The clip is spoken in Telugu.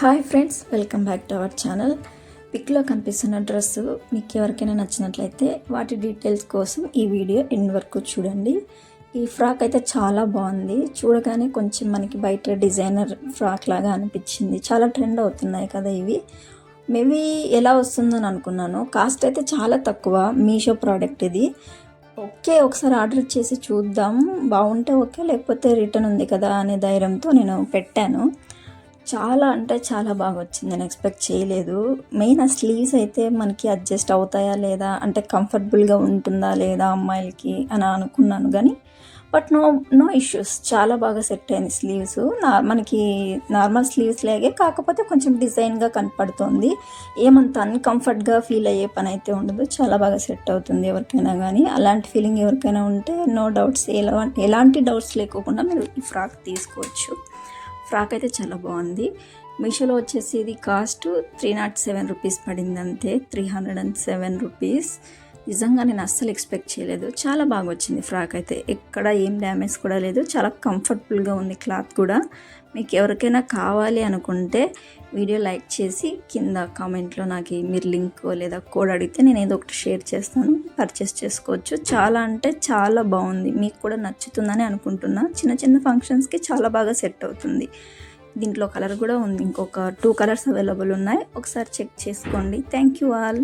Hi friends, welcome back to our channel. పిక్లో కనిపిస్తున్న డ్రెస్సు మీకు ఎవరికైనా నచ్చినట్లయితే వాటి డీటెయిల్స్ కోసం ఈ వీడియో ఎండ్ వరకు చూడండి. ఈ ఫ్రాక్ అయితే చాలా బాగుంది. చూడగానే కొంచెం మనకి బయట డిజైనర్ ఫ్రాక్ లాగా అనిపించింది. చాలా ట్రెండ్ అవుతున్నాయి కదా ఇవి. మేబీ ఎలా వస్తుందని అనుకున్నాను. కాస్ట్ అయితే చాలా తక్కువ. మీషో ప్రోడక్ట్ ఇది. ఓకే, ఒకసారి ఆర్డర్ చేసి చూద్దాం, బాగుంటే ఓకే, లేకపోతే రిటర్న్ ఉంది కదా అనే ధైర్యంతో నేను పెట్టాను. చాలా అంటే చాలా బాగా వచ్చింది. నేను ఎక్స్పెక్ట్ చేయలేదు. మెయిన్ ఆ స్లీవ్స్ అయితే మనకి అడ్జస్ట్ అవుతాయా లేదా, అంటే కంఫర్టబుల్గా ఉంటుందా లేదా అమ్మాయిలకి అని అనుకున్నాను. కానీ బట్ నో ఇష్యూస్, చాలా బాగా సెట్ అయింది. స్లీవ్స్ మనకి నార్మల్ స్లీవ్స్ లాగే, కాకపోతే కొంచెం డిజైన్గా కనపడుతుంది. ఏమంత అన్కంఫర్ట్గా ఫీల్ అయ్యే పని అయితే ఉండదు. చాలా బాగా సెట్ అవుతుంది ఎవరికైనా. కానీ అలాంటి ఫీలింగ్ ఎవరికైనా ఉంటే నో డౌట్స్, ఎలాంటి డౌట్స్ లేకోకుండా మీరు ఈ ఫ్రాక్ తీసుకోవచ్చు. ఫ్రాక్ అయితే చాలా బాగుంది. మీషోలో వచ్చేసి ఇది కాస్ట్ 307 రూపీస్ పడింది అంతే. 307 రూపీస్. నిజంగా నేను అస్సలు ఎక్స్పెక్ట్ చేయలేదు. చాలా బాగా వచ్చింది ఫ్రాక్ అయితే. ఎక్కడ ఏం డ్యామేజ్ కూడా లేదు. చాలా కంఫర్టబుల్గా ఉంది క్లాత్ కూడా. మీకు ఎవరికైనా కావాలి అనుకుంటే వీడియో లైక్ చేసి కింద కామెంట్లో నాకు మీరు లింక్ లేదా కోడ్ అడిగితే నేను ఏదో ఒకటి షేర్ చేస్తాను, పర్చేస్ చేసుకోవచ్చు. చాలా అంటే చాలా బాగుంది. మీకు కూడా నచ్చుతుందని అనుకుంటున్నా. చిన్న చిన్న ఫంక్షన్స్కి చాలా బాగా సెట్ అవుతుంది. దీంట్లో కలర్ కూడా ఉంది. ఇంకొక 2 కలర్స్ అవైలబుల్ ఉన్నాయి. ఒకసారి చెక్ చేసుకోండి. Thank you all.